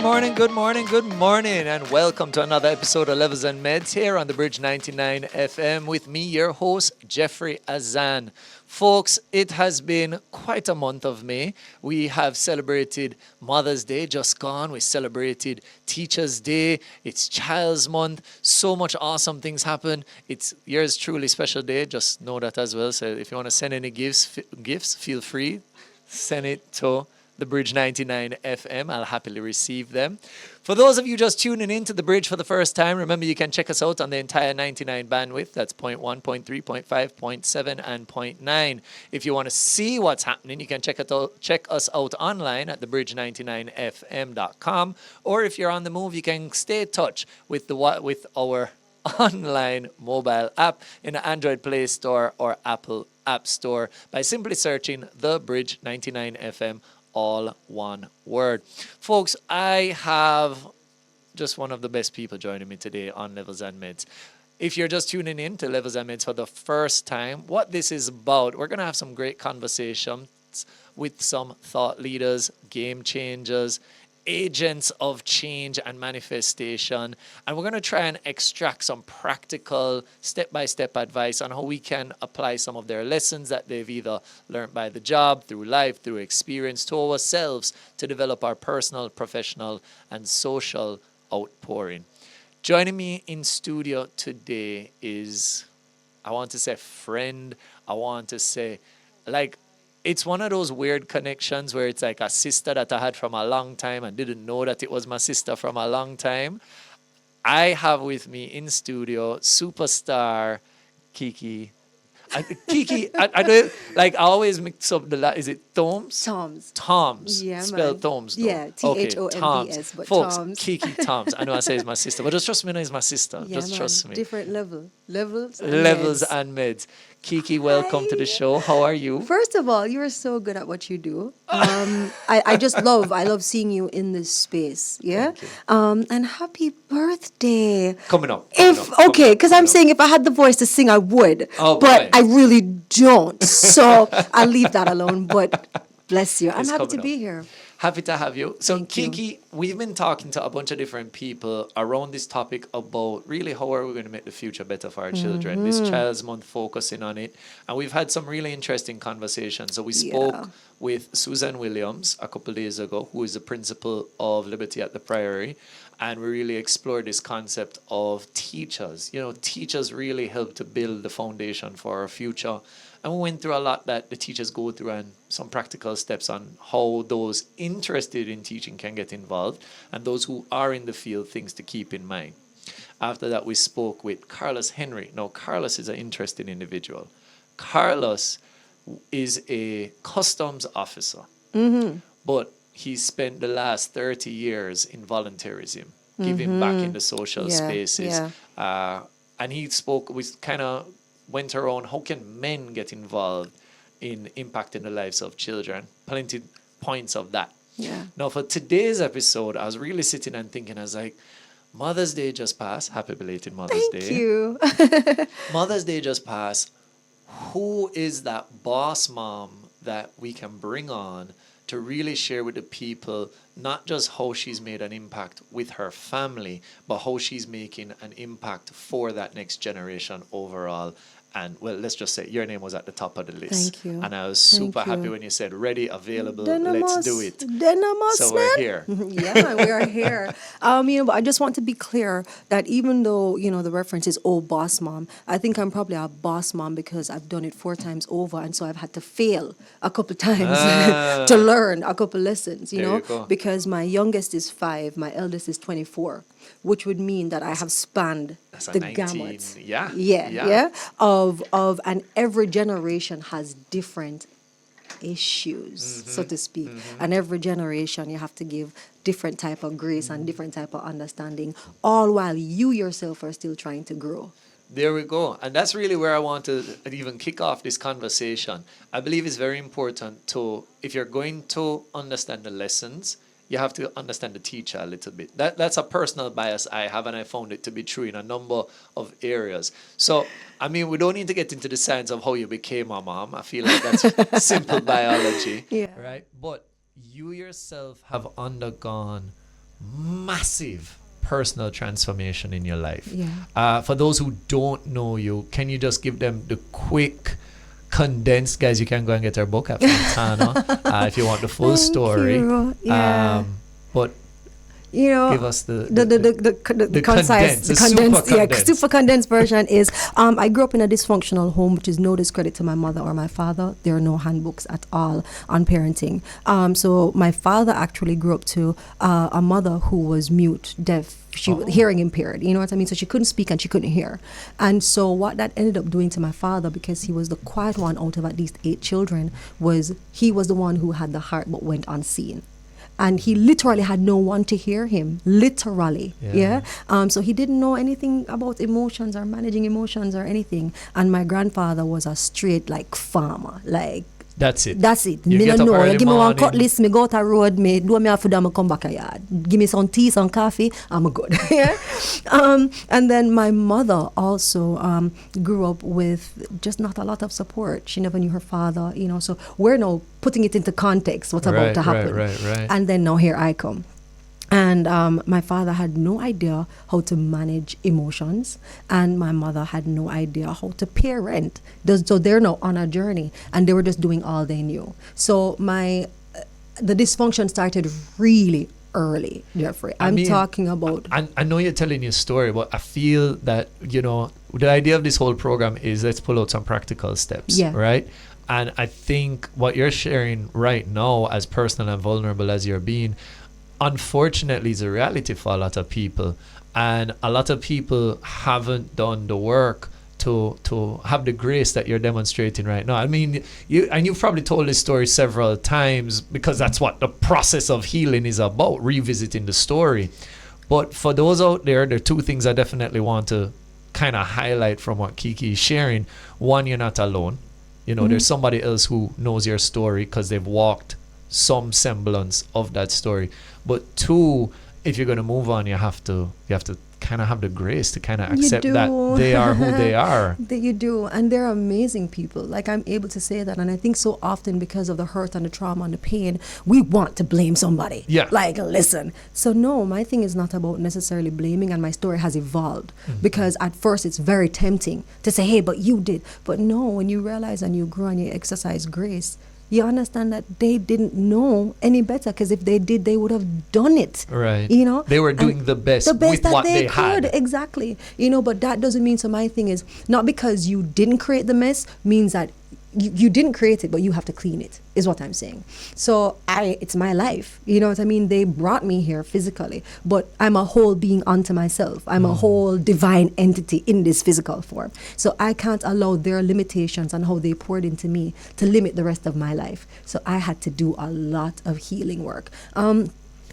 good morning, good morning, and welcome to another episode of Levels and Meds here on the Bridge 99 FM with me, your host, Jeffrey Azan. Folks, it has been quite a month of May. We have celebrated Mother's Day just gone. We celebrated Teacher's Day. It's Child's Month. So much awesome things happen. It's yours truly special day. Just know that as well. So if you want to send any gifts, feel free. Send it to the Bridge 99 FM. I'll happily receive them. For those of you just tuning in to the Bridge for the first time, remember you can check us out on the entire 99 bandwidth. That's point 1, point 3, point 5, point 7, and point 9. If you want to see what's happening, you can check us out online at thebridge99fm.com. Or if you're on the move, you can stay in touch with our online mobile app in the Android Play Store or Apple App Store by simply searching the Bridge 99 FM, all one word. Folks, I have just one of the best people joining me today on Levels and Meds. If you're just tuning in to Levels and Meds for the first time, what this is about, we're going to have some great conversations with some thought leaders, game changers, agents of change and manifestation, and we're going to try and extract some practical step-by-step advice on how we can apply some of their lessons that they've either learned by the job, through life, through experience, to ourselves to develop our personal, professional, and social outpouring. Joining me in studio today is, I want to say friend, I want to say it's one of those weird connections where it's like a sister that I had from a long time and didn't know that it was my sister from a long time. I have with me in studio superstar Kiki. I don't I always mix up is it Toms? Toms. Toms. Yeah, Spell man. Toms. Though. Yeah, Thombs, but Folks, Toms. Kiki Toms. I know I say it's my sister, but just trust me, no, it's my sister. Yeah, just man. trust me. Different levels Levels meds. and Meds. Kiki, welcome to the show. How are you? First of all, you are so good at what you do. I love seeing you in this space. Yeah. Thank you. And happy birthday. Coming up. Because I'm saying if I had the voice to sing, I would. Oh, but boy. I really don't. So I'll leave that alone. But bless you. I'm It's happy coming to be up. here. Happy to have you. So, Thank you. Kiki, we've been talking to a bunch of different people around this topic about really how are we going to make the future better for our children. This Child's Month focusing on it. And we've had some really interesting conversations. So we spoke Yeah. with Susan Williams a couple of days ago, who is the principal of Liberty at the Priory. And we really explored this concept of teachers. You know, teachers really help to build the foundation for our future. And we went through a lot that the teachers go through and some practical steps on how those interested in teaching can get involved and those who are in the field, things to keep in mind. After that, we spoke with Carlos Henry. Now, Carlos is an interesting individual. Carlos is a customs officer, but he spent the last 30 years in volunteerism, giving back in the social Yeah, spaces. yeah. And he spoke, we kind of went around how can men get involved in impacting the lives of children. Plenty points of that. Yeah. Now, for today's episode, I was really sitting and thinking, I was like, Mother's Day just passed. Happy belated Mother's Day. Thank you. Mother's Day just passed. Who is that boss mom that we can bring on to really share with the people not just how she's made an impact with her family, but how she's making an impact for that next generation overall? And well, let's just say your name was at the top of the list. Thank you. And I was super Thank you. happy when you said ready, available, Then I let's must- do it. Then I must, So we're man. here. Yeah, we are here. But I just want to be clear that even though, the reference is, oh, boss mom, I think I'm probably a boss mom because I've done it 4 times over. And so I've had to fail a couple times to learn a couple lessons, There you go. because my youngest is 5, my eldest is 24, which would mean that I have spanned That's a the 19. gamut. Yeah. And every generation has different issues, so to speak. And every generation you have to give different type of grace and different type of understanding, all while you yourself are still trying to grow. There we go. And that's really where I want to even kick off this conversation. I believe it's very important to, if you're going to understand the lessons, you have to understand the teacher a little bit. That's a personal bias I have, and I found it to be true in a number of areas. So, I mean, we don't need to get into the science of how you became a mom. I feel like that's simple biology. Yeah. Right? But you yourself have undergone massive personal transformation in your life. Yeah. For those who don't know you, can you just give them the quick, condensed, guys? You can go and get our book at Fontana if you want the full Thank story. you. Yeah. But you know, give us the concise, the super condensed version is I grew up in a dysfunctional home, which is no discredit to my mother or my father. There are no handbooks at all on parenting. So my father actually grew up to a mother who was mute, deaf. She was hearing impaired, you know what I mean? So she couldn't speak and she couldn't hear. And so what that ended up doing to my father, because he was the quiet one out of at least 8 children, was he was the one who had the heart but went unseen. And he literally had no one to hear him, literally. Yeah. So he didn't know anything about emotions or managing emotions or anything. And my grandfather was a straight like farmer, like. That's it. Me get no up know. early You give me one morning. cutlass, me go out a road, me do me a food, me come back a yard. Give me some tea, some coffee, I'm good. Yeah. And then my mother also grew up with just not a lot of support. She never knew her father, you know. So we're now putting it into context what's about to happen. Right. And then now here I come. And my father had no idea how to manage emotions, and my mother had no idea how to parent. So they're now on a journey, and they were just doing all they knew. So the dysfunction started really early, Jeffrey. I mean, talking about. I know you're telling your story, but I feel that, you know, the idea of this whole program is let's pull out some practical steps, right? And I think what you're sharing right now, as personal and vulnerable as you're being, unfortunately is a reality for a lot of people, and a lot of people haven't done the work to have the grace that you're demonstrating right now. I mean, you've probably told this story several times because that's what the process of healing is about, revisiting the story. But for those out there are 2 things I definitely want to kind of highlight from what Kiki is sharing. One, you're not alone. You know, there's somebody else who knows your story because they've walked some semblance of that story. But 2, if you're going to move on, you have to kind of have the grace to kind of accept that they are who they are. That you do, and they're amazing people. Like, I'm able to say that, and I think so often because of the hurt and the trauma and the pain, we want to blame somebody. Yeah. Like, listen. So no, my thing is not about necessarily blaming, and my story has evolved because at first it's very tempting to say, hey, but you did. But no, when you realize and you grow and you exercise grace, you understand that they didn't know any better, because if they did, they would have done it. Right. You know? They were doing the best with that what they they had. could. Exactly. You know, but that doesn't mean, so my thing is, not because you didn't create the mess means that you didn't create it, but you have to clean it, is what I'm saying. So it's my life. You know what I mean? They brought me here physically, but I'm a whole being unto myself. I'm a whole divine entity in this physical form. So I can't allow their limitations and how they poured into me to limit the rest of my life. So I had to do a lot of healing work.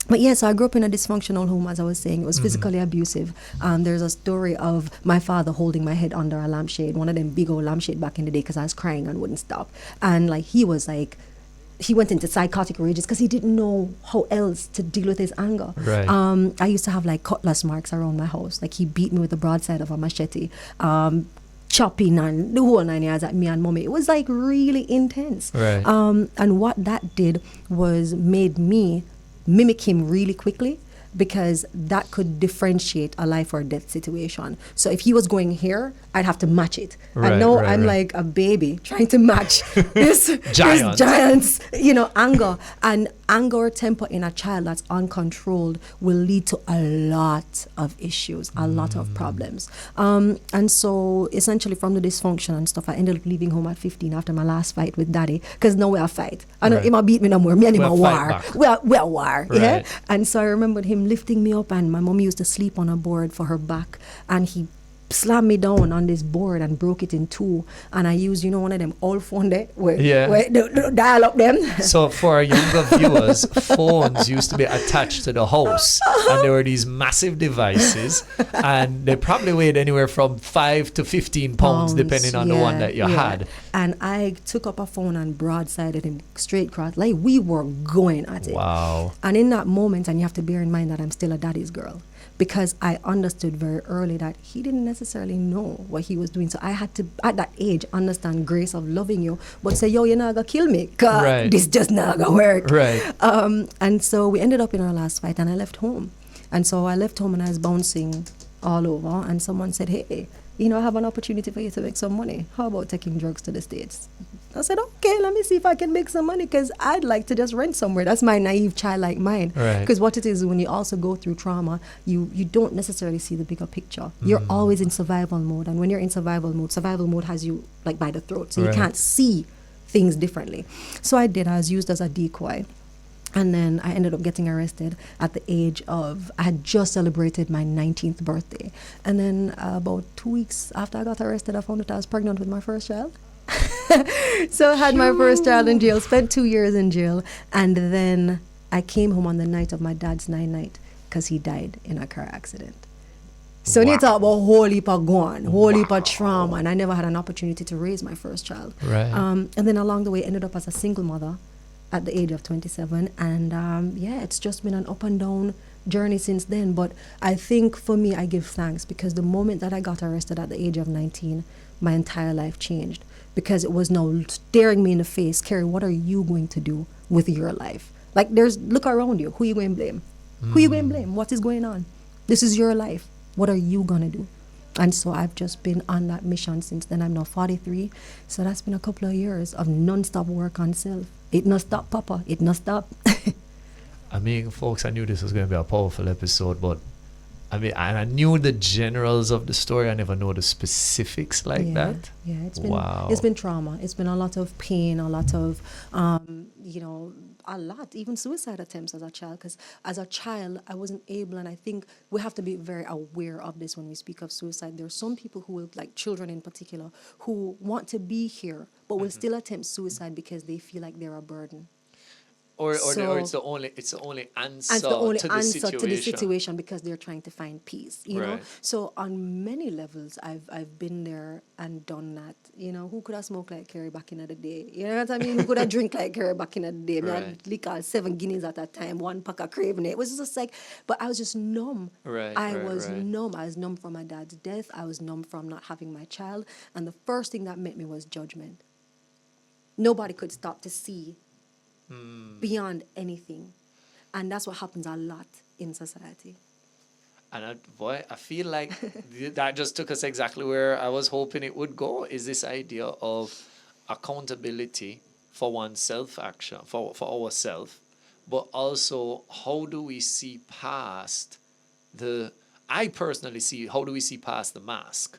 But yes, I grew up in a dysfunctional home, as I was saying. It was physically abusive. There's a story of my father holding my head under a lampshade, one of them big old lampshade back in the day, because I was crying and wouldn't stop. And like he went into psychotic rages because he didn't know how else to deal with his anger. Right. I used to have like cutlass marks around my house. Like he beat me with the broadside of a machete. Chopping and the whole 9 yards at me and mommy. It was like really intense. Right. And what that did was made me mimic him really quickly, because that could differentiate a life or death situation. So if he was going here, I'd have to match it. And now I'm like a baby trying to match this giant's, anger. And anger or temper in a child that's uncontrolled will lead to a lot of issues, a lot of problems. And so essentially from the dysfunction and stuff, I ended up leaving home at 15 after my last fight with daddy, because now we are fight. I know he might beat me no more. Me and him are war. We are war. Right. Yeah. And so I remembered him lifting me up, and my mom used to sleep on a board for her back, and he slammed me down on this board and broke it in 2. And I used, one of them old phone there where the dial up them. So for our younger viewers, phones used to be attached to the house, and there were these massive devices, and they probably weighed anywhere from 5 to 15 pounds depending on the one that you had. And I took up a phone and broadsided him straight across. Like, we were going at it. Wow. And in that moment, and you have to bear in mind that I'm still a daddy's girl, because I understood very early that he didn't necessarily know what he was doing. So I had to, at that age, understand grace of loving you, but say, yo, you're not gonna kill me, 'cause Right. this just not gonna work. Right. And so we ended up in our last fight, and I left home. And so I left home and I was bouncing all over, and someone said, hey, you know, I have an opportunity for you to make some money. How about taking drugs to the States? I said, okay, let me see if I can make some money, because I'd like to just rent somewhere. That's my naive childlike mind. Right. Because what it is, when you also go through trauma, you don't necessarily see the bigger picture. You're always in survival mode. And when you're in survival mode has you like by the throat. So Right. you can't see things differently. So I did. I was used as a decoy. And then I ended up getting arrested at the age of, I had just celebrated my 19th birthday. And then about 2 weeks after I got arrested, I found out I was pregnant with my first child. So I had my first child in jail, spent 2 years in jail. And then I came home on the night of my dad's night because he died in a car accident. So when you talk about whole heap of gone, whole heap of trauma, and I never had an opportunity to raise my first child. Right. And then along the way, ended up as a single mother at the age of 27. And yeah, it's just been an up and down journey since then. But I think for me, I give thanks, because the moment that I got arrested at the age of 19, my entire life changed, because it was now staring me in the face. Carrie, what are you going to do with your life? Like, look around you. Who you going to blame? Who you going to blame? What is going on? This is your life. What are you going to do? And so I've just been on that mission since then. I'm now 43. So that's been a couple of years of non-stop work on self. It not stop, Papa. It not stop. I mean, folks, I knew this was going to be a powerful episode, but I mean, and I knew the generals of the story. I never know the specifics like that. Yeah, Wow. It's been trauma. It's been a lot of pain, a lot of, even suicide attempts as a child. Because as a child, I wasn't able, and I think we have to be very aware of this when we speak of suicide. There are some people who will, like children in particular, who want to be here, but will still attempt suicide because they feel like they're a burden. Or So- it's the only answer, And it's the only to the answer situation. to the situation, because they're trying to find peace, you know. Right. So on many levels, I've been there and done that. You know, who could have smoked like Carrie back in the day? You know what I mean? Who could have drink like Carrie back in the day? Me Right. had liquor, 7 guineas at that time, 1 pack of craving. It was just like, but I was just numb. Right, I right, was right. numb. I was numb from my dad's death. I was numb from not having my child. And the first thing that met me was judgment. Nobody could stop to see beyond anything. And that's what happens a lot in society. And I feel like that just took us exactly where I was hoping it would go, is this idea of accountability for oneself, action, for ourselves, but also how do we see past I personally see, how do we see past the mask?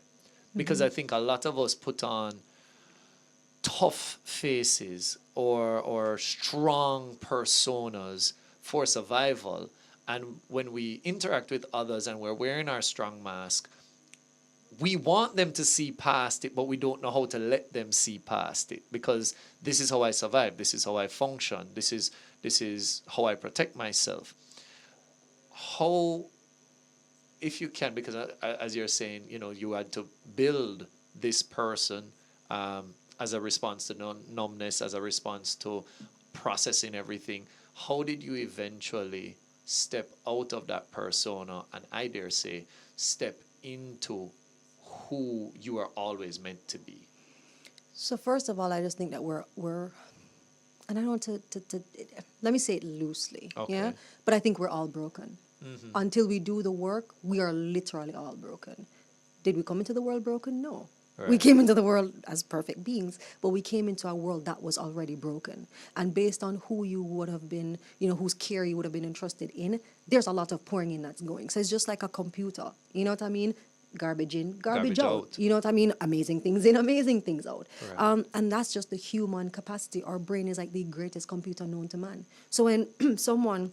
Because I think a lot of us put on tough faces or strong personas for survival, and when we interact with others and we're wearing our strong mask, we want them to see past it, but we don't know how to let them see past it, because this is how I survive, this is how I function, this is how I protect myself. How, if you can, because as you're saying, you know, you had to build this person as a response to numbness, as a response to processing everything. How did you eventually step out of that persona and, I dare say, step into who you are always meant to be? So first of all, I just think that we're and I don't want to let me say it loosely, Okay. yeah? But I think we're all broken. Until we do the work, we are literally all broken. Did we come into the world broken? No. We Right. came into the world as perfect beings, but we came into a world that was already broken. And based on who you would have been, you know, whose care you would have been entrusted in, there's a lot of pouring in that's going. So it's just like a computer. You know what I mean? Garbage in, garbage out. You know what I mean? Amazing things in, amazing things out. Right. And that's just the human capacity. Our brain is like the greatest computer known to man. So when someone,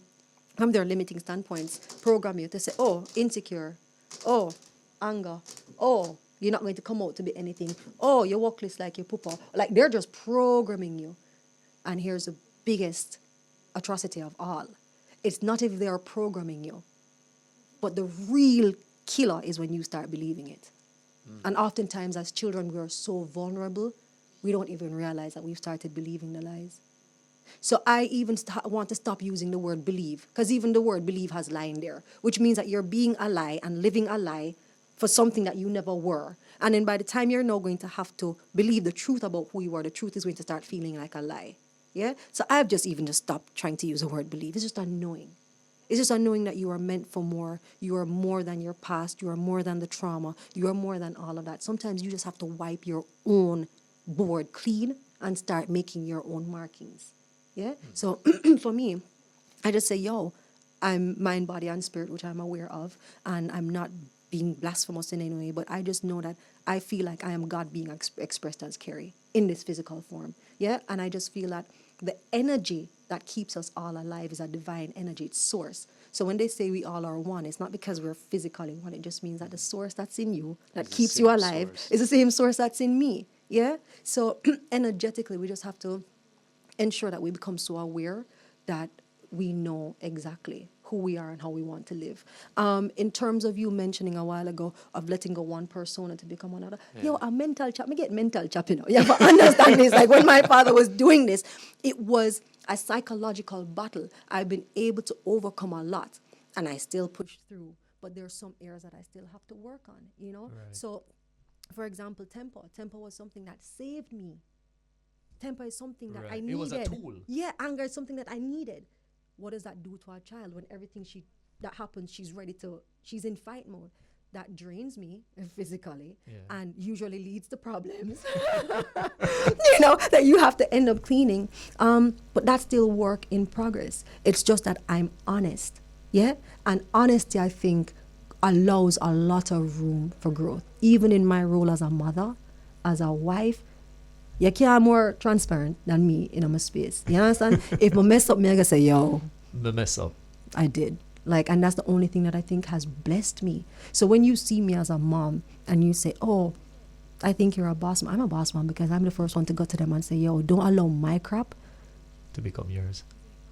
from their limiting standpoints, program you to say, oh, insecure, oh, anger, oh, you're not going to come out to be anything, oh, you're workless like your papa. Like, they're just programming you. And here's the biggest atrocity of all. It's not if they are programming you, but the real killer is when you start believing it. And oftentimes as children, we are so vulnerable, we don't even realize that we've started believing the lies. So I even want to stop using the word believe, because even the word believe has lie in there, which means that you're being a lie and living a lie for something that you never were. And then by the time you're now going to have to believe the truth about who you are, the truth is going to start feeling like a lie. Yeah? So I've just stopped trying to use the word believe. It's just a knowing. It's just a knowing that you are meant for more. You are more than your past. You are more than the trauma. You are more than all of that. Sometimes you just have to wipe your own board clean and start making your own markings. Yeah? So for me, I just say, I'm mind, body, and spirit, which I'm aware of, and I'm not being blasphemous in any way, but I just know that I feel like I am God being expressed as Carrie in this physical form. Yeah? And I just feel that the energy that keeps us all alive is a divine energy, it's source. So when they say we all are one, it's not because we're physically one, it just means that the source that's in you, that keeps you alive, is the same source that's in me. Yeah? So energetically, we just have to ensure that we become so aware that we know exactly who we are and how we want to live. In terms of you mentioning a while ago of letting go one persona to become another, a mental chop, me get mental chop, Yeah, but understand this, like when my father was doing this, it was a psychological battle. I've been able to overcome a lot, and I still push through, but there's some areas that I still have to work on, Right. So, for example, tempo was something that saved me. Temper is something that I needed. It was a tool. Yeah, anger is something that I needed. What does that do to a child when everything that happens, she's in fight mode? That drains me physically and usually leads to problems, that you have to end up cleaning. But that's still work in progress. It's just that I'm honest. Yeah. And honesty, I think, allows a lot of room for growth. Even in my role as a mother, as a wife, you can't more transparent than me in my space. You understand? If I mess up, me I gotta say, the mess up. I did. And that's the only thing that I think has blessed me. So when you see me as a mom and you say, I think you're a boss mom. I'm a boss mom because I'm the first one to go to them and say, don't allow my crap to become yours.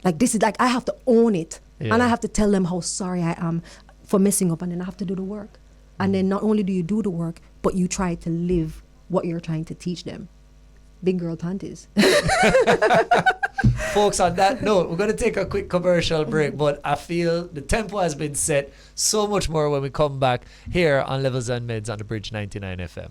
This is I have to own it. Yeah. And I have to tell them how sorry I am for messing up, and then I have to do the work. And then not only do you do the work, but you try to live what you're trying to teach them. Big girl panties. Folks, on that note, we're going to take a quick commercial break, but I feel the tempo has been set. So much more when we come back here on Levels and Medz on the Bridge 99 FM.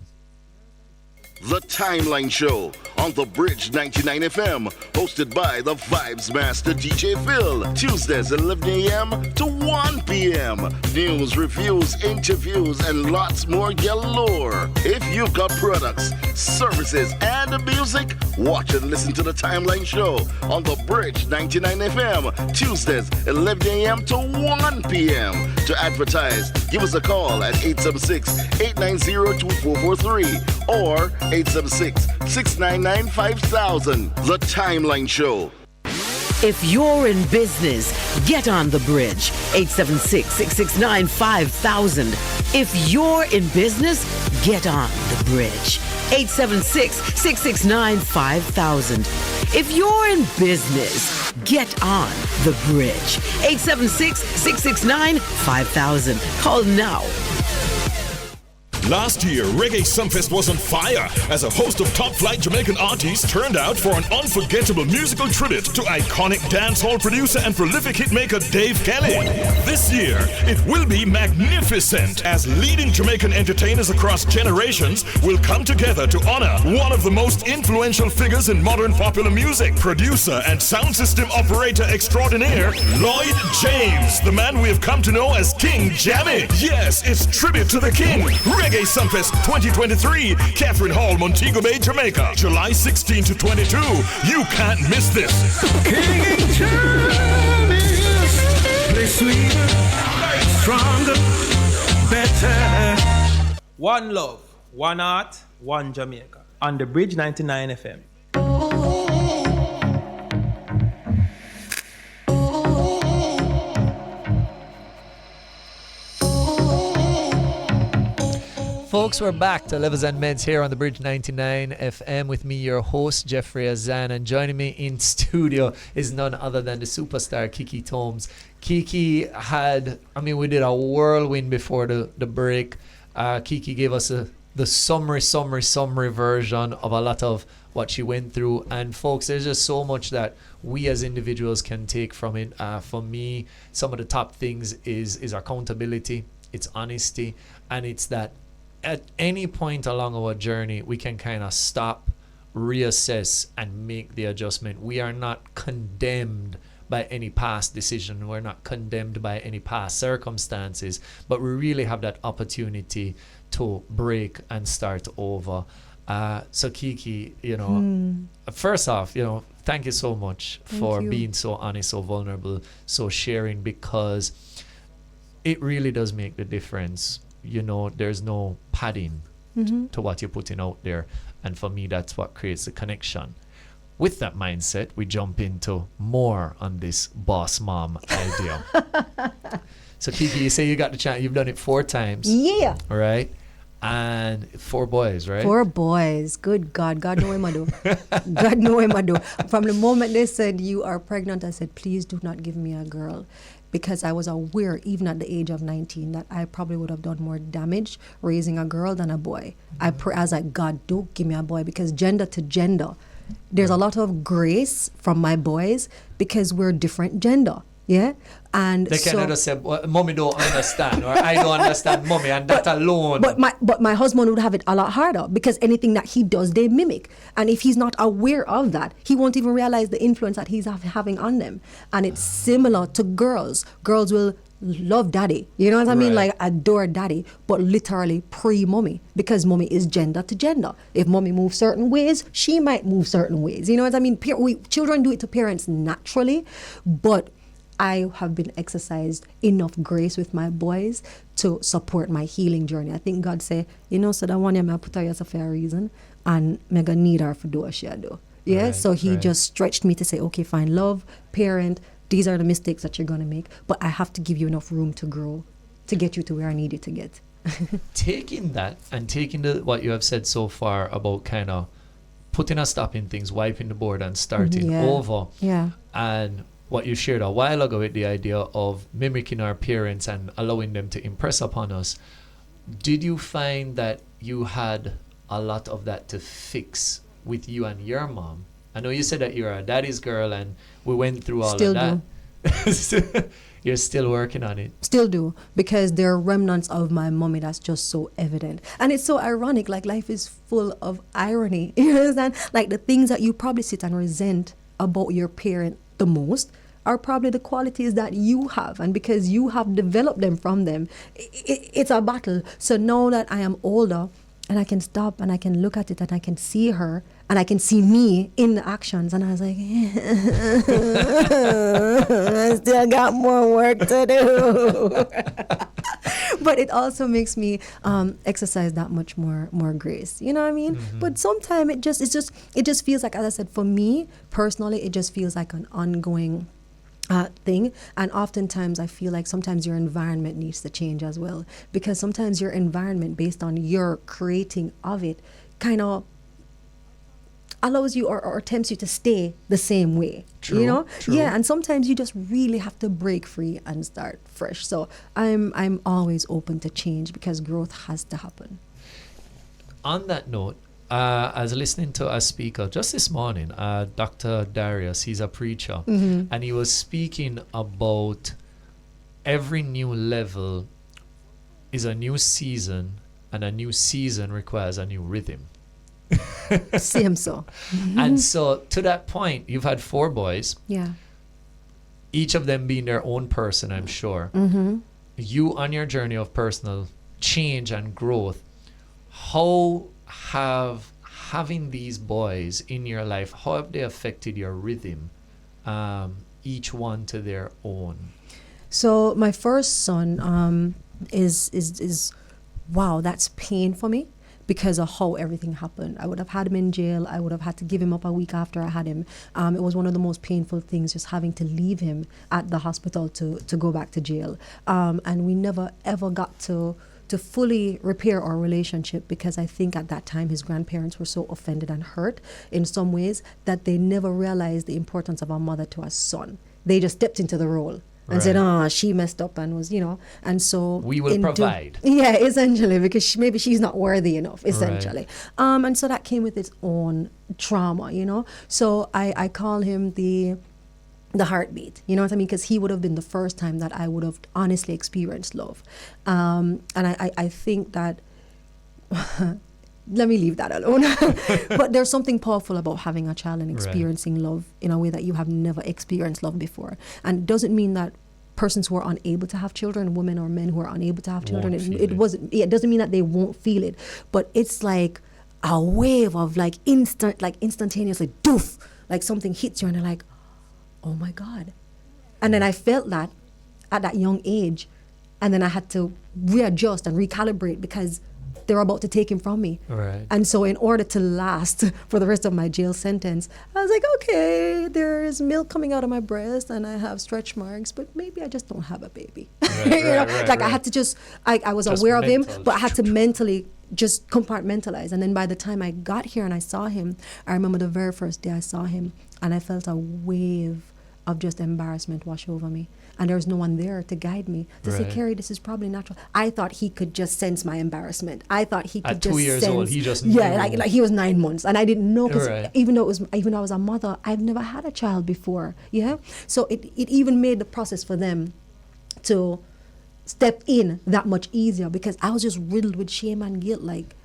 The Timeline Show on the Bridge 99 FM, hosted by the Vibes Master DJ Phil. Tuesdays 11 a.m. to 1 p.m. News, reviews, interviews, and lots more galore. If you've got products, services, and music, watch and listen to the Timeline Show on the Bridge 99 FM. Tuesdays 11 a.m. to 1 p.m. To advertise, give us a call at 876-890-2443 or 876-699-5000. The Timeline Show. If you're in business, get on the bridge. 876-669-5000. If you're in business, get on the bridge. 876-669-5000. If you're in business, get on the bridge. 876-669-5000. Call now. Last year, Reggae Sumfest was on fire as a host of top-flight Jamaican artists turned out for an unforgettable musical tribute to iconic dancehall producer and prolific hitmaker Dave Kelly. This year, it will be magnificent as leading Jamaican entertainers across generations will come together to honor one of the most influential figures in modern popular music, producer and sound system operator extraordinaire, Lloyd James, the man we have come to know as King Jammy. Yes, it's tribute to the king. Reggae Sumfest 2023, Catherine Hall, Montego Bay, Jamaica, July 16 to 22. You can't miss this. King James, play sweeter, stronger, better. One love, one art, one Jamaica. On the Bridge 99 FM. Folks, we're back to Levels and Medz here on the Bridge 99 FM with me, your host, Jeffrey Azan, and joining me in studio is none other than the superstar Kiki Tomes. Kiki we did a whirlwind before the break. Kiki gave us the summary version of a lot of what she went through. And folks, there's just so much that we as individuals can take from it. For me, some of the top things is accountability, it's honesty, and it's that at any point along our journey, we can kind of stop, reassess, and make the adjustment. We are not condemned by any past decision. We're not condemned by any past circumstances, but we really have that opportunity to break and start over. So Kiki, first off, thank you so much for being so honest, so vulnerable, so sharing, because it really does make the difference. There's no padding to what you're putting out there. And for me, that's what creates the connection. With that mindset, we jump into more on this boss mom idea. So Kiki, you say you got the chance. You've done it 4 times. Yeah. All right. And 4 boys, right? 4 boys. Good God. God know him I do. God know him I do. From the moment they said you are pregnant, I said, please do not give me a girl. Because I was aware, even at the age of 19, that I probably would have done more damage raising a girl than a boy. I was like, God, don't give me a boy, because gender to gender, there's a lot of grace from my boys because we're different gender. Yeah, and they cannot just say, well, "Mommy don't understand," or "I don't understand, mommy," and that alone. But my husband would have it a lot harder, because anything that he does, they mimic. And if he's not aware of that, he won't even realize the influence that he's having on them. And it's similar to girls. Girls will love daddy, you know what I mean? Like adore daddy, but literally pre-mommy, because mommy is gender to gender. If mommy moves certain ways, she might move certain ways. You know what I mean? Children do it to parents naturally, but I have been exercised enough grace with my boys to support my healing journey. I think God say, so that one year I put her as for a reason, and me gonna need her for do what she do. Yeah, so he just stretched me to say, okay, fine, love, parent, these are the mistakes that you're gonna make, but I have to give you enough room to grow, to get you to where I need you to get. Taking that and taking what you have said so far about kind of putting a stop in things, wiping the board and starting over. Yeah. And what you shared a while ago with the idea of mimicking our parents and allowing them to impress upon us. Did you find that you had a lot of that to fix with you and your mom? I know you said that you're a daddy's girl and we went through all Still of that. You're still working on it. Still do, because there are remnants of my mommy that's just so evident. And it's so ironic, like life is full of irony. You understand? Like the things that you probably sit and resent about your parent the most are probably the qualities that you have, and because you have developed them from them, it's a battle. So now that I am older and I can stop and I can look at it and I can see her and I can see me in the actions, and I was like, I still got more work to do. But it also makes me exercise that much more grace. You know what I mean? Mm-hmm. But sometimes it just feels like, as I said, for me personally, it just feels like an ongoing thing. And oftentimes I feel like sometimes your environment needs to change as well, because sometimes your environment, based on your creating of it, kind of allows you or tempts you to stay the same way. True. Yeah, and sometimes you just really have to break free and start fresh. So I'm always open to change, because growth has to happen. On that note, I was listening to a speaker just this morning, Dr. Darius. He's a preacher, and he was speaking about every new level is a new season, and a new season requires a new rhythm. Same so. And so to that point, you've had 4 boys. Yeah. Each of them being their own person, I'm sure. You, on your journey of personal change and growth, how have having these boys in your life, how have they affected your rhythm, each one to their own? So my first son is wow, that's pain for me, because of how everything happened. I would have had him in jail. I would have had to give him up a week after I had him. It was one of the most painful things, just having to leave him at the hospital to go back to jail. And we never ever got to fully repair our relationship, because I think at that time his grandparents were so offended and hurt in some ways that they never realized the importance of a mother to a son. They just stepped into the role. and said, Right. "Oh, she messed up," and was, and so We will provide. yeah, essentially, because maybe she's not worthy enough, essentially. And so that came with its own trauma, So I call him the heartbeat, you know what I mean? Because he would have been the first time that I would have honestly experienced love. And I think that, let me leave that alone. But there's something powerful about having a child and experiencing love in a way that you have never experienced love before. And it doesn't mean that persons who are unable to have children, women or men who are unable to have children, it doesn't mean that they won't feel it. But it's like a wave of instantaneously, doof, like something hits you and you're like, oh my God. And then I felt that at that young age. And then I had to readjust and recalibrate because they were about to take him from me. Right. And so in order to last for the rest of my jail sentence, I was like, okay, there's milk coming out of my breast and I have stretch marks, but maybe I just don't have a baby. I had to just, I was Just aware of him, mental. but I had to mentally just compartmentalize. And then by the time I got here and I saw him, I remember the very first day I saw him and I felt a wave of just embarrassment wash over me. And there was no one there to guide me to say, Right. Carrie, this is probably natural. I thought he could just sense my embarrassment. I thought he could At just 2 years sense, old, he just yeah, knew. like he was 9 months, and I didn't know because Right. even though I was a mother, I've never had a child before. Yeah, so it even made the process for them to step in that much easier because I was just riddled with shame and guilt. Like,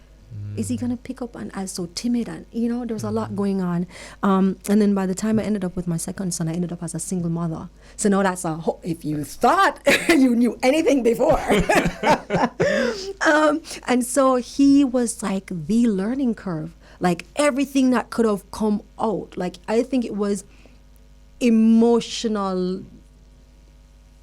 is he gonna pick up? And I was so timid, and there was a lot going on. And then by the time I ended up with my second son, I ended up as a single mother. So now that's if you thought you knew anything before. And so he was like the learning curve, like everything that could have come out. Like I think it was emotional,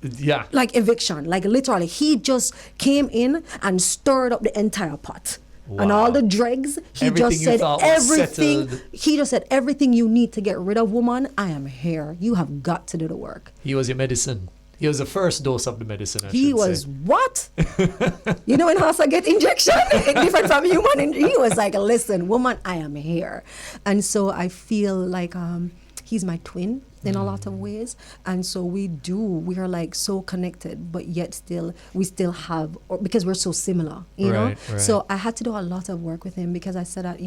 Yeah. like eviction, like literally he just came in and stirred up the entire pot. And Wow. all the dregs, he Everything just you said thought was everything. settled. He just said everything you need to get rid of, woman. I am here. You have got to do the work. He was your medicine. He was the first dose of the medicine. He was what? When Hassa get injection, different from human. And he was like, listen, woman, I am here. And so I feel like he's my twin in a lot of ways. And so we are like so connected, but yet we still have, because we're so similar, you know? Right, right. So I had to do a lot of work with him because I said that,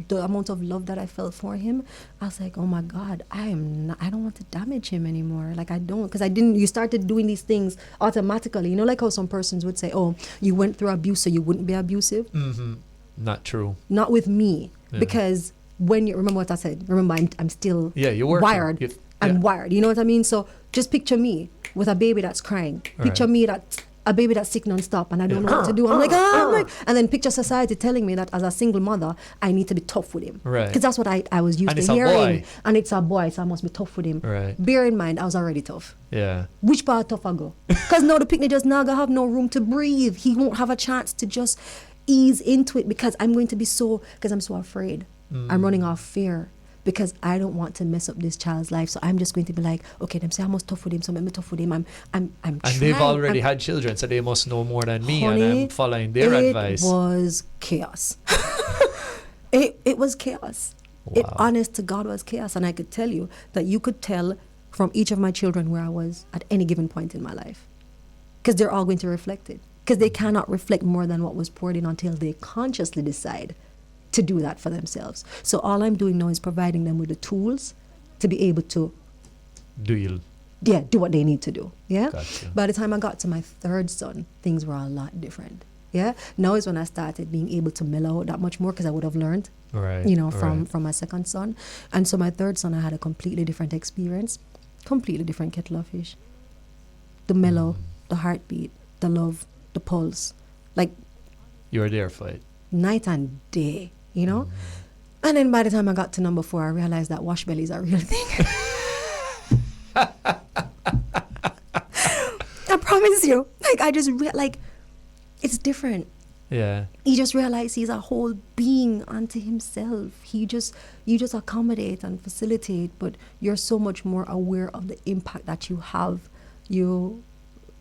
the amount of love that I felt for him, I was like, oh my God, I don't want to damage him anymore. Like I don't, because you started doing these things automatically, like how some persons would say, oh, you went through abuse so you wouldn't be abusive. Mm-hmm. Not true. Not with me, Yeah. because when you remember what I said, remember I'm still You're working. wired. I'm wired. You know what I mean? So just picture me with a baby that's crying. Picture me a baby that's sick non-stop and I don't know what to do. I'm like, and then picture society telling me that as a single mother, I need to be tough with him. Right. Because that's what I was used And to it's a hearing. boy. And it's a boy, so I must be tough with him. Right. Bear in mind, I was already tough. Yeah. Which part tough I go? Because now the picnic just not gonna have no room to breathe. He won't have a chance to just ease into it because I'm going to be because I'm so afraid. I'm running off fear because I don't want to mess up this child's life. So I'm just going to be like, okay, them say I must tough with him, so let me tough with him. I'm And trying. they've already had children, so they must know more than me, and Honey, I'm following their advice. It was chaos. It was chaos. It, Wow. honest to God, was chaos. And I could tell you that you could tell from each of my children where I was at any given point in my life. Because they're all going to reflect it. Because they cannot reflect more than what was poured in until they consciously decide to do that for themselves. So all I'm doing now is providing them with the tools to be able to do what they need to do. Yeah. Gotcha. By the time I got to my third son, things were a lot different. Yeah. Now is when I started being able to mellow out that much more because I would have learned, Right. from my second son. And so my third son, I had a completely different experience, completely different kettle of fish. The mellow, the heartbeat, the love, the pulse, like You were there for it. night and day, And then by the time I got to number 4, I realized that wash belly is a real thing. I promise you. Like, I just, it's different. Yeah. He just realized he's a whole being unto himself. You just accommodate and facilitate, but you're so much more aware of the impact that you have. You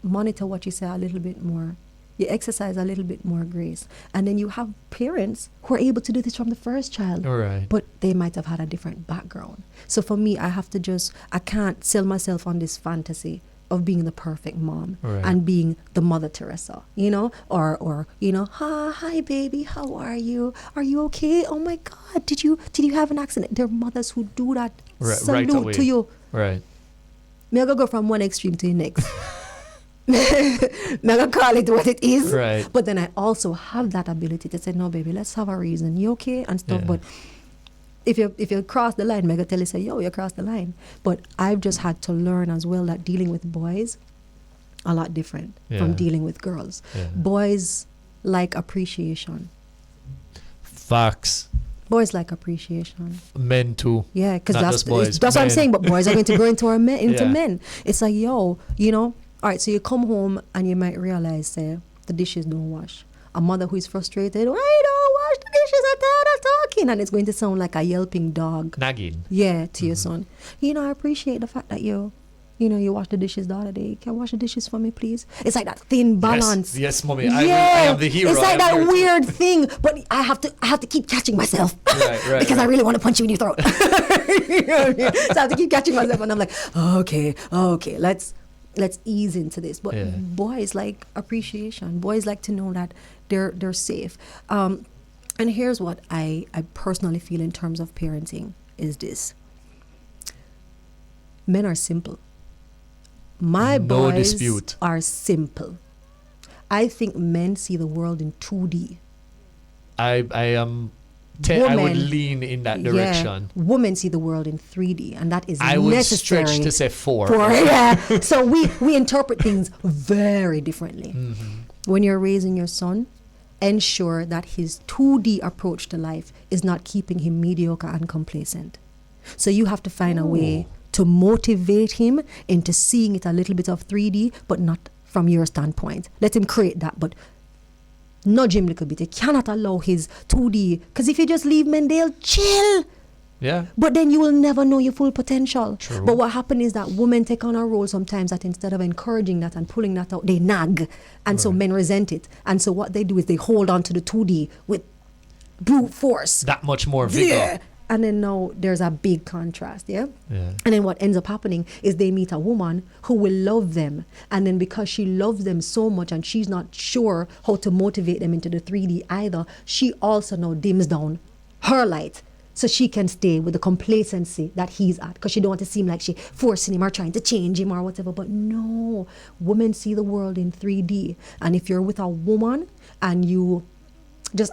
monitor what you say a little bit more. You exercise a little bit more grace. And then you have parents who are able to do this from the first child. Right. But they might have had a different background. So for me, I can't sell myself on this fantasy of being the perfect mom Right. and being the Mother Teresa, or hi baby, how are you? Are you okay? Oh my God, did you have an accident? There are mothers who do that. Right Salute away. to you. Right. Me I go from one extreme to the next. Me I go call it what it is. Right. But then I also have that ability to say, no baby, let's have a reason. You okay? And stuff. Yeah. But if you cross the line, me I go tell you, say, yo, you crossed the line. But I've just had to learn as well that dealing with boys a lot different from Yeah. dealing with girls. Yeah. Boys like appreciation. Facts. Boys like appreciation. Men too. Yeah, because Not that's just boys, that's what I'm men. saying. But boys are going to grow into Yeah. men. It's like, yo, all right. So you come home and you might realize, say, the dishes don't wash. A mother who is frustrated, why you don't wash the dishes? I'm tired of talking, and it's going to sound like a yelping dog. Nagging. Yeah, to your son. I appreciate the fact that you wash the dishes the other day. Can you wash the dishes for me, please? It's like that thin balance. Yes, mommy. Yeah, I am the hero. it's like I am that here to- weird thing, but I have to keep catching myself. Right, because I right. really want to punch you in your throat. You know what I mean? So I have to keep catching myself, and I'm like, okay, let's ease into this. But Yeah. boys like appreciation. Boys like to know that they're safe. And here's what I personally feel in terms of parenting is this: men are simple. My No boys dispute. are simple. I think men see the world in 2D. I am. I would Women- lean in that direction. Yeah, women see the world in 3D, and that is I would necessary. stretch to say 4. Yeah. So we interpret things very differently. Mm-hmm. When you're raising your son, ensure that his 2D approach to life is not keeping him mediocre and complacent. So you have to find a way to motivate him into seeing it a little bit of 3D, but not from your standpoint. Let him create that, but nudge him a little bit. You cannot allow his 2D, because if you just leave men, they'll chill. Yeah. But then you will never know your full potential. True. But what happens is that women take on a role sometimes that instead of encouraging that and pulling that out, they nag. And so men resent it. And so what they do is they hold on to the 2D with brute force. That much more vigor. Yeah. And then now there's a big contrast, yeah? Yeah. And then what ends up happening is they meet a woman who will love them. And then because she loves them so much and she's not sure how to motivate them into the 3D either, she also now dims down her light so she can stay with the complacency that he's at, because she don't want to seem like she forcing him or trying to change him or whatever. But no, women see the world in 3D. And if you're with a woman and you just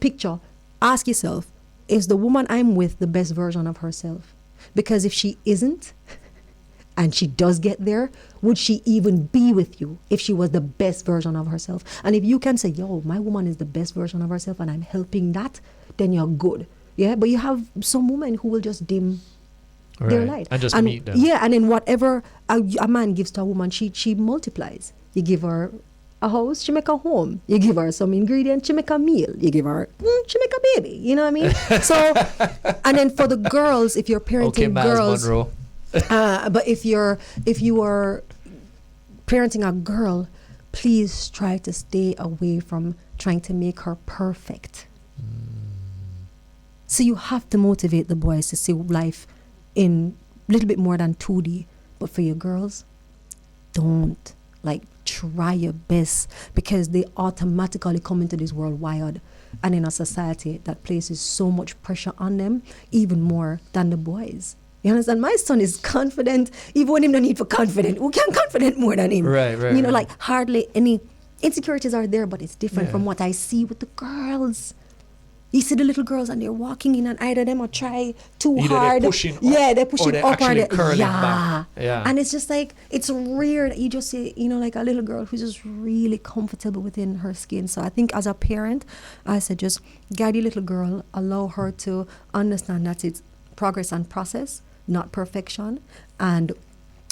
picture, ask yourself, is the woman I'm with the best version of herself? Because if she isn't, and she does get there, would she even be with you if she was the best version of herself? And if you can say, yo, my woman is the best version of herself and I'm helping that, then you're good. Yeah, but you have some women who will just dim their Right. light. And just meet them. Yeah, and then whatever a man gives to a woman, she multiplies. You give her a house, she make a home. You give her some ingredients, she make a meal. You give her, she make a baby. You know what I mean? So, and then for the girls, if you're parenting Okay, Miles girls, Monroe. but if you are parenting a girl, please try to stay away from trying to make her perfect. So you have to motivate the boys to see life in a little bit more than 2D. But for your girls, don't. Try your best, because they automatically come into this world wired, and in a society that places so much pressure on them, even more than the boys. You understand? My son is confident, even when him no need for confident. Who can confident more than him? Right. Hardly any insecurities are there, but it's different Yeah. from what I see with the girls. You see the little girls and they're walking in, and either them or try too Either they're hard. pushing up yeah, they're or pushing they're up, or actually they're curling yeah. back. Yeah. And it's just like, it's rare that you just see, like a little girl who's just really comfortable within her skin. So I think as a parent, I said just guide your little girl, allow her to understand that it's progress and process, not perfection. And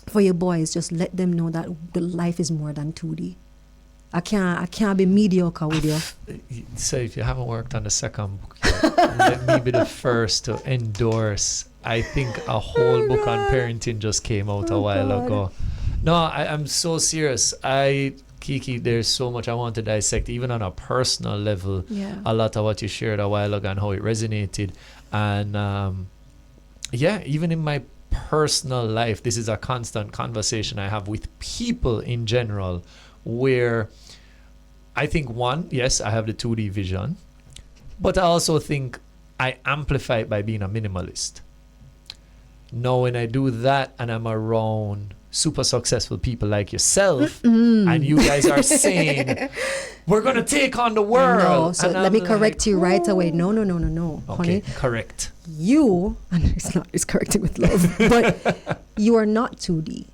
for your boys, just let them know that the life is more than 2D. I can't be mediocre with you. So if you haven't worked on the second book yet, let me be the first to endorse. I think a whole book on parenting just came out a while ago. No, I'm so serious. Kiki, there's so much I want to dissect, even on a personal level. Yeah. A lot of what you shared a while ago and how it resonated. And even in my personal life, this is a constant conversation I have with people in general, where I think, one, yes, I have the 2D vision, but I also think I amplify it by being a minimalist. Now, when I do that and I'm around super successful people like yourself, and you guys are saying, we're going to take on the world. No, so and let I'm me correct you right "Ooh." away. No, Okay, honey. correct. You, and it's correcting with love, but you are not 2D.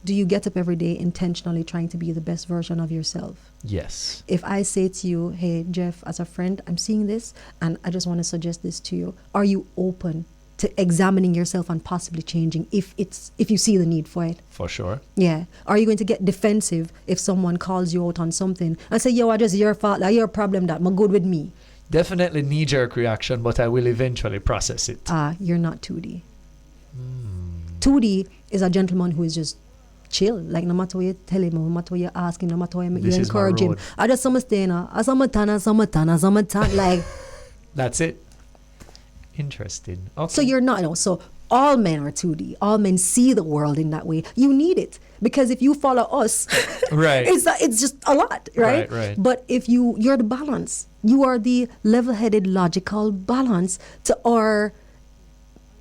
Do you get up every day intentionally trying to be the best version of yourself? Yes. If I say to you, hey, Jeff, as a friend, I'm seeing this and I just want to suggest this to you, are you open to examining yourself and possibly changing if you see the need for it? For sure. Yeah. Are you going to get defensive if someone calls you out on something and say, yo, I just your fault, like your problem, that I'm good with me? Definitely knee-jerk reaction, but I will eventually process it. You're not 2D. 2D is a gentleman who is just chill. Like, no matter what you tell him, no matter what you ask him, no matter what you This is my encourage him. road. I just summertime, like. That's it. Interesting. Okay. So you're not, no. So all men are 2D. All men see the world in that way. You need it because if you follow us, Right. it's just a lot, right? Right. But if you're the balance. You are the level-headed, logical balance to our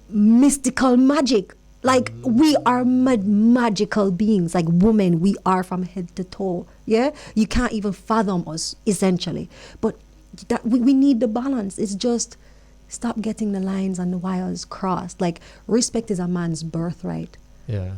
mystical magic. Like we are magical beings. Like women, we are from head to toe. Yeah, you can't even fathom us essentially. But that we need the balance. It's just stop getting the lines and the wires crossed. Like respect is a man's birthright. Yeah.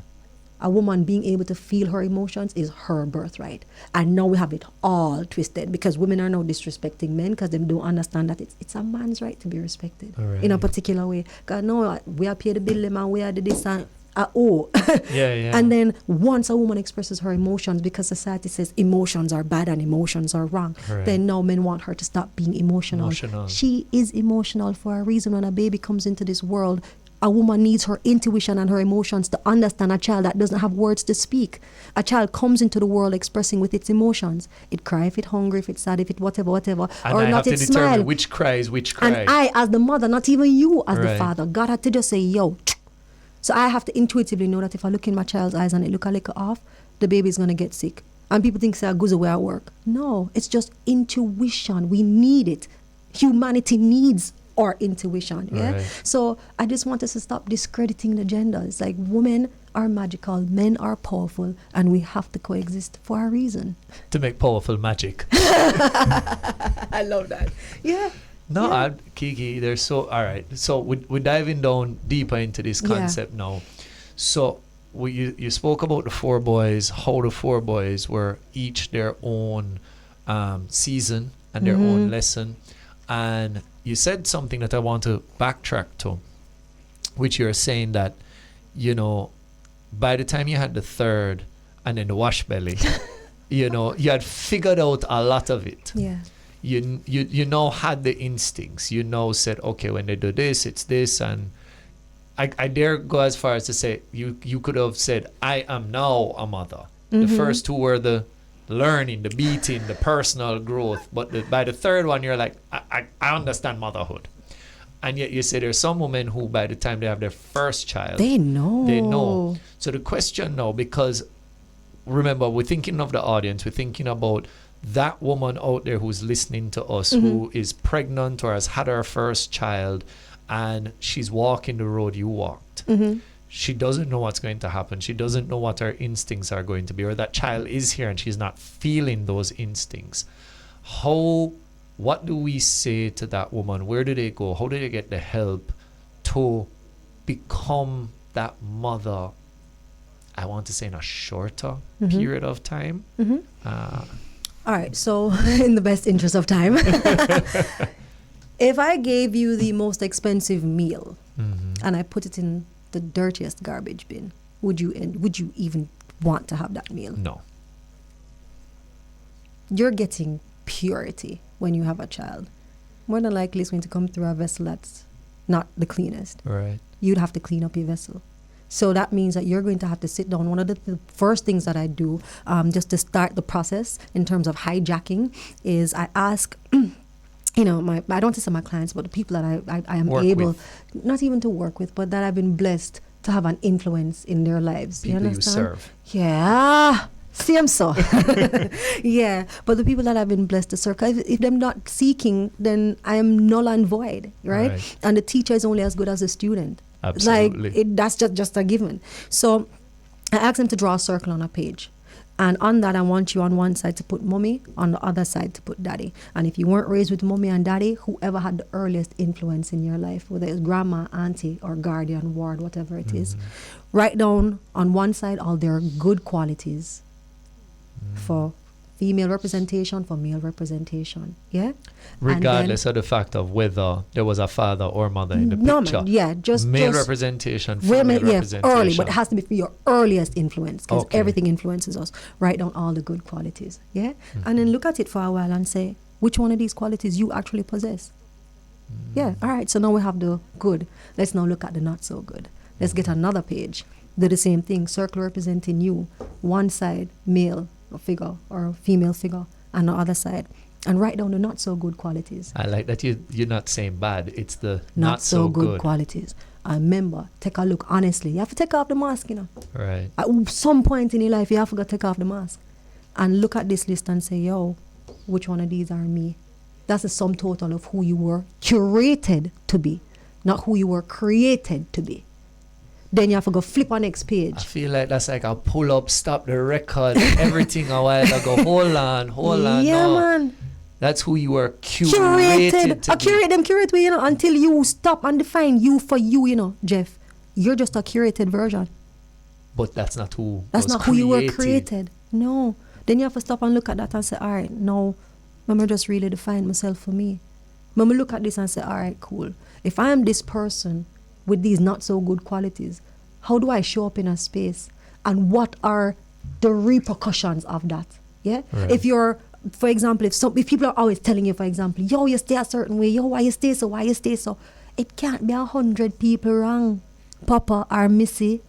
A woman being able to feel her emotions is her birthright. And now we have it all twisted because women are now disrespecting men because they don't understand that it's a man's right to be respected in a particular way. Because no, we are paid the bill, man, we are the this and Yeah. And then once a woman expresses her emotions because society says emotions are bad and emotions are wrong, Right. then now men want her to stop being emotional. She is emotional for a reason. When a baby comes into this world, a woman needs her intuition and her emotions to understand a child that doesn't have words to speak. A child comes into the world expressing with its emotions. It cries if it's hungry, if it's sad, if it whatever, And or I not, have to it determine smile. which cry is which cry. And I, as the mother, not even you as the Right. father, God had to just say, yo. So I have to intuitively know that if I look in my child's eyes and it look a little off, the baby's going to get sick. And people think, say, I goes away at work. No, it's just intuition. We need it. Humanity needs our intuition. Yeah. Right. So I just want us to stop discrediting the genders. Like women are magical, men are powerful, and we have to coexist for a reason. To make powerful magic. I love that. Yeah. No, Kiki, they're so... All right. So we're diving down deeper into this Yeah. concept now. So you spoke about the four boys, how the four boys were each their own season and their own lesson. And you said something that I want to backtrack to, which you're saying that, by the time you had the third and then the wash belly, you had figured out a lot of it. Yeah. You had the instincts. Said, okay, when they do this, it's this. And I dare go as far as to say you could have said, I am now a mother. The first two were the learning, the beating, the personal growth. But by the third one, you're like, I understand motherhood. And yet you say there's some women who by the time they have their first child, They know. So the question now, because remember, we're thinking of the audience, we're thinking about that woman out there who's listening to us, who is pregnant or has had her first child, and she's walking the road you walked. She doesn't know what's going to happen. She doesn't know what her instincts are going to be, or that child is here and she's not feeling those instincts. What do we say to that woman? Where do they go? How do they get the help to become that mother? I want to say in a shorter period of time. All right, so in the best interest of time, if I gave you the most expensive meal and I put it in the dirtiest garbage bin, would you even want to have that meal? No. You're getting purity when you have a child. More than likely it's going to come through a vessel that's not the cleanest. Right. You'd have to clean up your vessel. So that means that you're going to have to sit down. One of the first things that I do just to start the process in terms of hijacking is I ask I don't want to say my clients, but the people that I am Work able, with. not even to work with, but that I've been blessed to have an influence in their lives. People you you understand? serve. Yeah. Same so. Yeah. But the people that I've been blessed to serve, 'cause if they're not seeking, then I am null and void, right? Right. And the teacher is only as good as the student. Absolutely. Like, that's just a given. So I asked them to draw a circle on a page. And on that, I want you on one side to put mommy, on the other side to put daddy. And if you weren't raised with mommy and daddy, whoever had the earliest influence in your life, whether it's grandma, auntie, or guardian, ward, whatever it is, write down on one side all their good qualities for female representation, for male representation. Yeah? Regardless of the fact of whether there was a father or mother in the No, picture. man, yeah, just male just representation, women, female yeah, representation. early, but it has to be for your earliest influence, because Okay. everything influences us. Write down all the good qualities, yeah, and then look at it for a while and say which one of these qualities you actually possess. Yeah, all right. So now we have the good. Let's now look at the not so good. Let's get another page. Do the same thing. Circle representing you. One side male figure or female figure, and the other side, and write down the not so good qualities. I like that you're not saying bad. It's the Not so good qualities. And remember, take a look honestly. You have to take off the mask, Right. At some point in your life, you have to go take off the mask and look at this list and say, yo, which one of these are me? That's the sum total of who you were curated to be, not who you were created to be. Then you have to go flip on next I page. feel like that's like a pull up, stop the record, everything a while ago. Hold on. Yeah, no. man. That's who you were curated to I curate be. them, curate we, until you stop and define you for you, Jeff. You're just a curated version. But that's not who That's was not who you were created. created. No. Then you have to stop and look at that and say, all right, no, let me just really define myself for me. Let me look at this and say, all right, cool. If I am this person with these not so good qualities, how do I show up in a space? And what are the repercussions of that? Yeah? Right. If you're, for example, if people are always telling you, for example, yo, you stay a certain way, yo, why you stay so? It can't be 100 people wrong, Papa or Missy.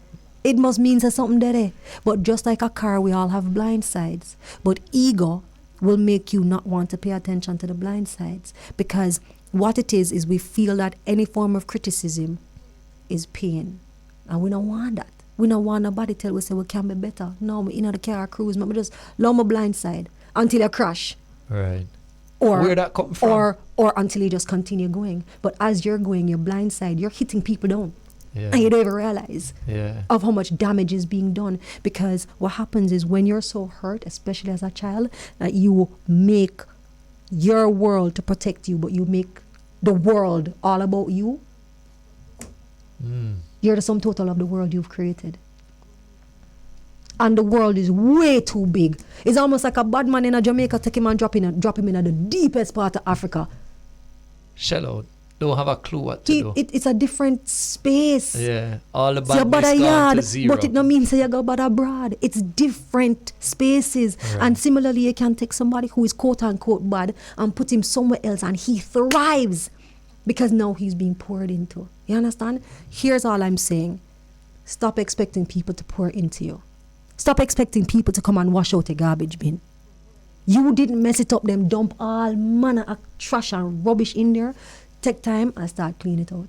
It must mean something there. But just like a car, we all have blind sides. But ego will make you not want to pay attention to the blind sides. Because what it is we feel that any form of criticism is pain. And we don't want that. We don't want nobody tell we say we can be better. No, we in the car cruise, but just lower my blind side until you crash. Right. Or Where that come from? Or until you just continue going. But as you're going, your blind side, you're hitting people down. Yeah. And you don't even realize Yeah. of how much damage is being done. Because what happens is when you're so hurt, especially as a child, that you make your world to protect you, but you make the world all about you. You're the sum total of the world you've created. And the world is way too big. It's almost like a bad man in a Jamaica take him and drop him in the deepest part of Africa. Shell out. Don't have a clue what to do. It's a different space. Yeah. All the So you bad a badness gone yard, to zero. but it no mean say you go bad abroad. It's different spaces. Right. And similarly, you can take somebody who is quote unquote bad and put him somewhere else and he thrives because now he's being poured into. You understand? Here's all I'm saying. Stop expecting people to pour into you. Stop expecting people to come and wash out a garbage bin. You didn't mess it up, them dump all manner of trash and rubbish in there. Take time and start cleaning it out.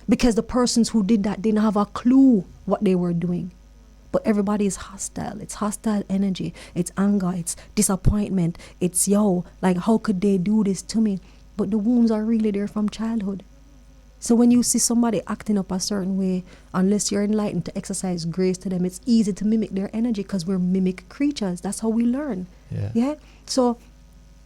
Because the persons who did that didn't have a clue what they were doing. But everybody is hostile. It's hostile energy. It's anger. It's disappointment. It's, yo, like, how could they do this to me? But the wounds are really there from childhood. So when you see somebody acting up a certain way, unless you're enlightened to exercise grace to them, it's easy to mimic their energy because we're mimic creatures. That's how we learn. Yeah? So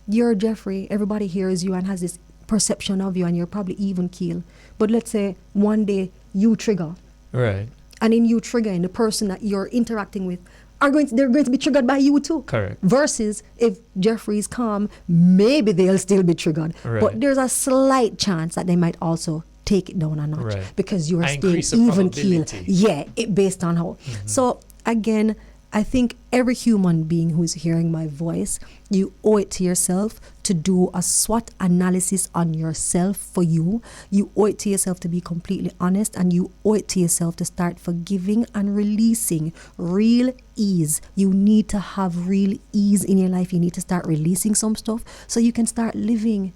you're Jeffrey. Everybody hears you and has this perception of you, and you're probably even keel. But let's say one day you trigger. Right. And in you triggering, the person that you're interacting with they're going to be triggered by you too. Correct. Versus if Jeffrey's calm, maybe they'll still be triggered. Right. But there's a slight chance that they might also take it down a notch. Right. Because you're staying Increase the even keel. probability. Yeah, based on how. So again, I think every human being who's hearing my voice, you owe it to yourself to do a SWOT analysis on yourself for you. You owe it to yourself to be completely honest, and you owe it to yourself to start forgiving and releasing real ease. You need to have real ease in your life. You need to start releasing some stuff so you can start living.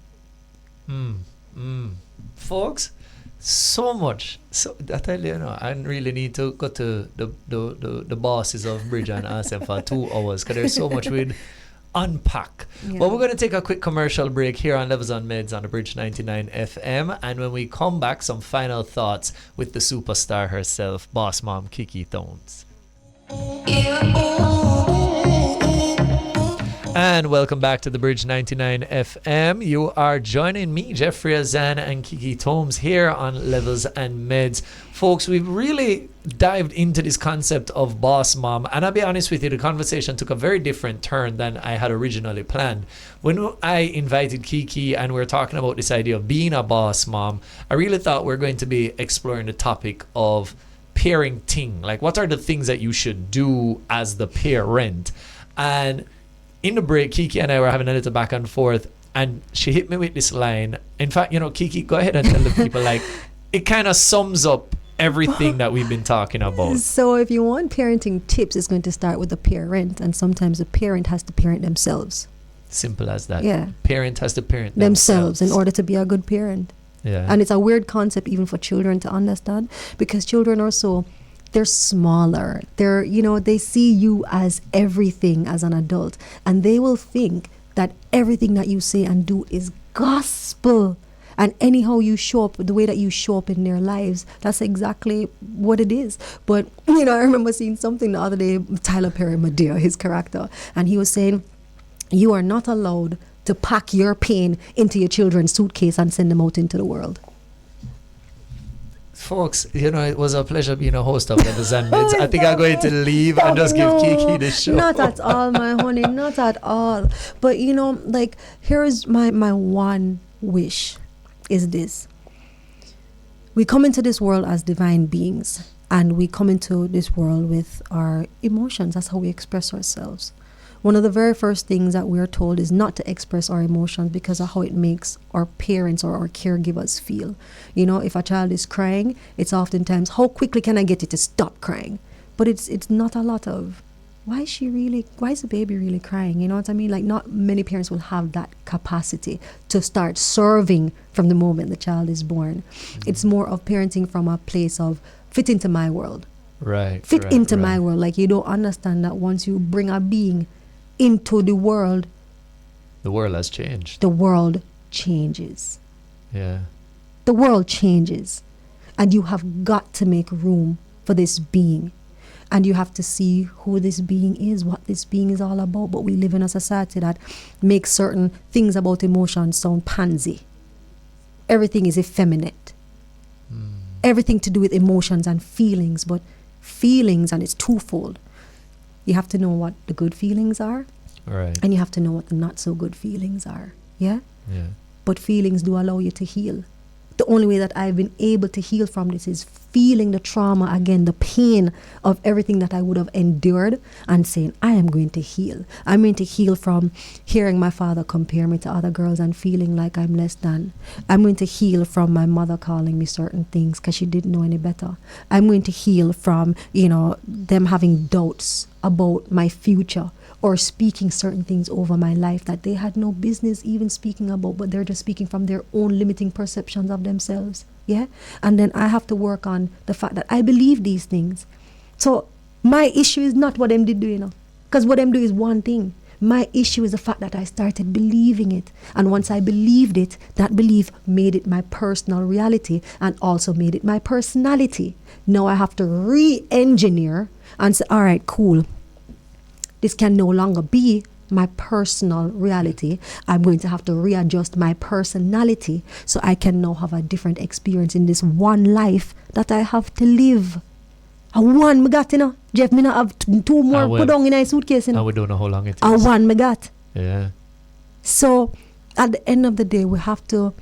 Folks, so much. So I tell you, I really need to go to the bosses of Bridge and ask them for 2 hours because there's so much we'd unpack. Yeah. Well, we're going to take a quick commercial break here on Levels on Meds on the Bridge 99 FM, and when we come back, some final thoughts with the superstar herself, Boss Mom Kiki Tones. And welcome back to the Bridge 99 FM. You are joining me, Jeffrey Azan and Kiki Tomes here on Levels and Meds. Folks, we've really dived into this concept of boss mom, and I'll be honest with you, the conversation took a very different turn than I had originally planned. When I invited Kiki and we were talking about this idea of being a boss mom, I really thought we are going to be exploring the topic of parenting. Like, what are the things that you should do as the parent? And in the break, Kiki and I were having a little back and forth, and she hit me with this line. In fact, Kiki, go ahead and tell the people, like, it kind of sums up everything that we've been talking about. So if you want parenting tips, it's going to start with the parent, and sometimes the parent has to parent themselves. Simple as that. Yeah. Parent has to parent Themselves in order to be a good parent. Yeah. And it's a weird concept even for children to understand, because children are they're smaller. They see you as everything as an adult, and they will think that everything that you say and do is gospel. And anyhow you show up, the way that you show up in their lives, that's exactly what it is. But, I remember seeing something the other day, Tyler Perry, Madea, his character, and he was saying, you are not allowed to pack your pain into your children's suitcase and send them out into the world. Folks, it was a pleasure being a host of Levels and Meds. I think I'm going to leave and just give Kiki the show. Not at all, my honey, not at all. But, here's my one wish is this. We come into this world as divine beings, and we come into this world with our emotions. That's how we express ourselves. One of the very first things that we're told is not to express our emotions because of how it makes our parents or our caregivers feel. If a child is crying, it's oftentimes, how quickly can I get it to stop crying? But it's not a lot of, why is the baby really crying? You know what I mean? Like, not many parents will have that capacity to start serving from the moment the child is born. Mm-hmm. It's more of parenting from a place of fit into my world. Right. Fit into my world. Like, you don't understand that once you bring a being into the world has changed. The world changes. Yeah. The world changes. And you have got to make room for this being. And you have to see who this being is, what this being is all about. But we live in a society that makes certain things about emotions sound pansy. Everything is effeminate. Everything to do with emotions and feelings. But feelings, and it's twofold. You have to know what the good feelings are. Right. And you have to know what the not so good feelings are. Yeah? Yeah. But feelings do allow you to heal. The only way that I've been able to heal from this is feeling the trauma again, the pain of everything that I would have endured, and saying, I am going to heal. I'm going to heal from hearing my father compare me to other girls and feeling like I'm less than. I'm going to heal from my mother calling me certain things because she didn't know any better. I'm going to heal from, them having doubts about my future, or speaking certain things over my life that they had no business even speaking about, but they're just speaking from their own limiting perceptions of themselves. Yeah? And then I have to work on the fact that I believe these things. So my issue is not what them did do, because what them do is one thing. My issue is the fact that I started believing it. And once I believed it, that belief made it my personal reality and also made it my personality. Now I have to re-engineer and say, all right, cool. This can no longer be my personal reality. I'm going to have to readjust my personality so I can now have a different experience in this one life that I have to live. A one me got, Jeff, me not have two more put on in a suitcase, I would don't know how long it is. A one me got. Yeah. So at the end of the day, we have to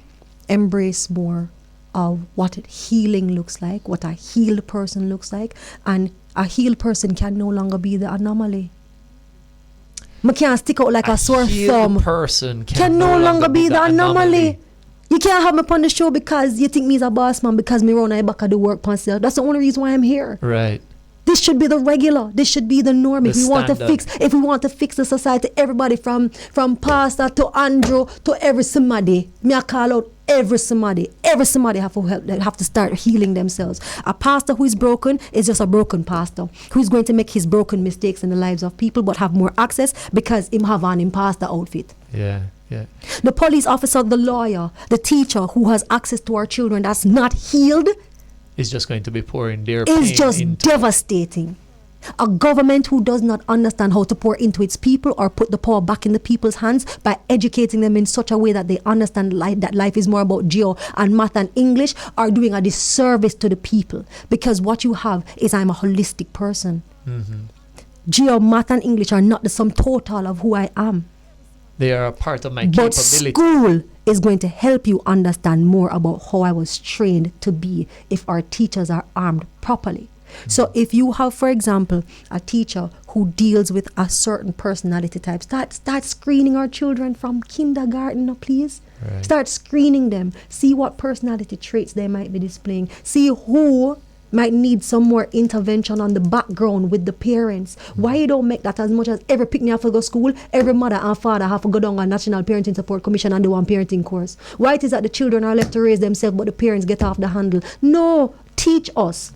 embrace more of what healing looks like, what a healed person looks like, and a healed person can no longer be the anomaly. I can't stick out like a sore thumb. Person can no longer be the anomaly. You can't have me on the show because you think me's a boss man because me run I back at the work myself. That's the only reason why I'm here. Right. This should be the regular. This should be the norm. If we want to fix the society, everybody from pastor to Andrew to every somebody, me I call out every somebody have to help. They have to start healing themselves. A pastor who is broken is just a broken pastor who's going to make his broken mistakes in the lives of people, but have more access because him have an imposter outfit. Yeah. Yeah. The police officer, the lawyer, the teacher who has access to our children that's not healed is just going to be pouring their pain is just into devastating. A government who does not understand how to pour into its people or put the power back in the people's hands by educating them in such a way that they understand that life is more about geo and math and English are doing a disservice to the people, because what you have is I'm a holistic person. Geo, math and English are not the sum total of who I am. They are a part of my But capability. school is going to help you understand more about how I was trained to be if our teachers are armed properly. So if you have, for example, a teacher who deals with a certain personality type, start screening our children from kindergarten, please. Right. Start screening them. See what personality traits they might be displaying. See who might need some more intervention on the background with the parents. Why you don't make that as much as every pick me have to go school, every mother and father have to go down a National Parenting Support Commission and do one parenting course? Why it is that the children are left to raise themselves but the parents get off the handle? No, teach us.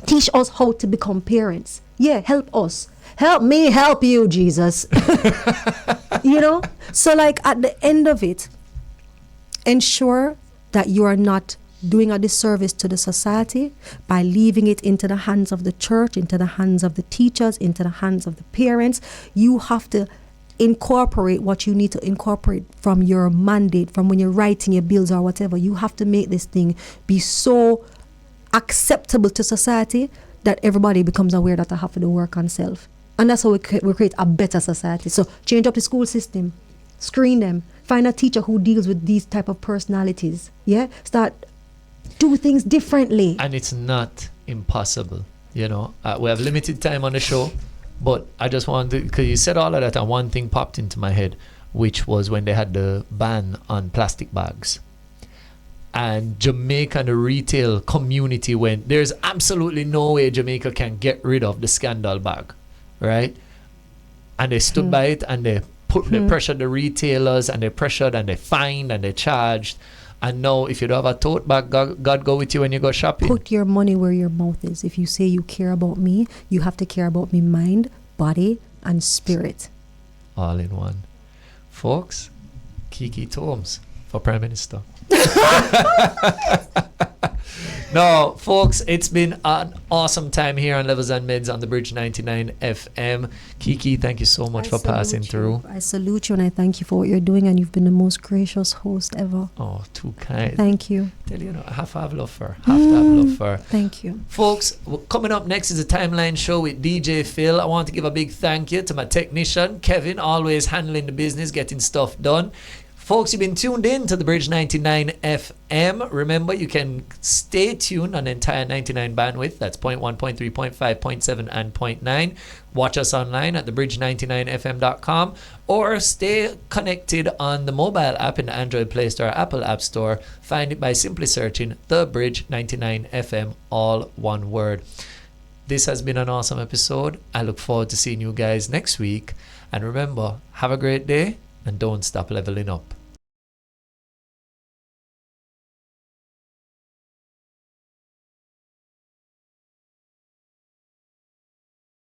Teach us how to become parents. Yeah, help us. Help me help you, Jesus. You know? So like at the end of it, ensure that you are not doing a disservice to the society by leaving it into the hands of the church, into the hands of the teachers, into the hands of the parents. You have to incorporate what you need to incorporate from your mandate, from when you're writing your bills or whatever. You have to make this thing be so acceptable to society that everybody becomes aware that I have to do work on self. And that's how we create a better society. So change up the school system, screen them, find a teacher who deals with these type of personalities. Yeah, start do things differently. And it's not impossible. You know, we have limited time on the show, but I just wanted, because you said all of that, and one thing popped into my head, which was when they had the ban on plastic bags. And Jamaica and the retail community went, there's absolutely no way Jamaica can get rid of the scandal bag, right? And they stood by it, and they pressured the retailers, and they pressured and they fined and they charged. And now if you don't have a tote bag, God go with you when you go shopping. Put your money where your mouth is. If you say you care about me, you have to care about me mind, body, and spirit. All in one. Folks, Kiki Tomes for Prime Minister. No, folks, it's been an awesome time here on Levels and Medz on the Bridge 99 FM. Kiki, thank you so much for passing through. I salute you and I thank you for what you're doing, and you've been the most gracious host ever. Oh, too kind. Thank you. Tell you, I have to have love for her. Have to have love for her. Thank you. Folks, coming up next is a Timeline Show with DJ Phil. I want to give a big thank you to my technician, Kevin, always handling the business, getting stuff done. Folks, you've been tuned in to the Bridge 99 FM. Remember, you can stay tuned on the entire 99 bandwidth. That's 0.1, 0.3, 0.5, 0.7, and 0.9. Watch us online at thebridge99fm.com or stay connected on the mobile app in the Android Play Store or Apple App Store. Find it by simply searching The Bridge 99 FM, all one word. This has been an awesome episode. I look forward to seeing you guys next week. And remember, have a great day and don't stop leveling up.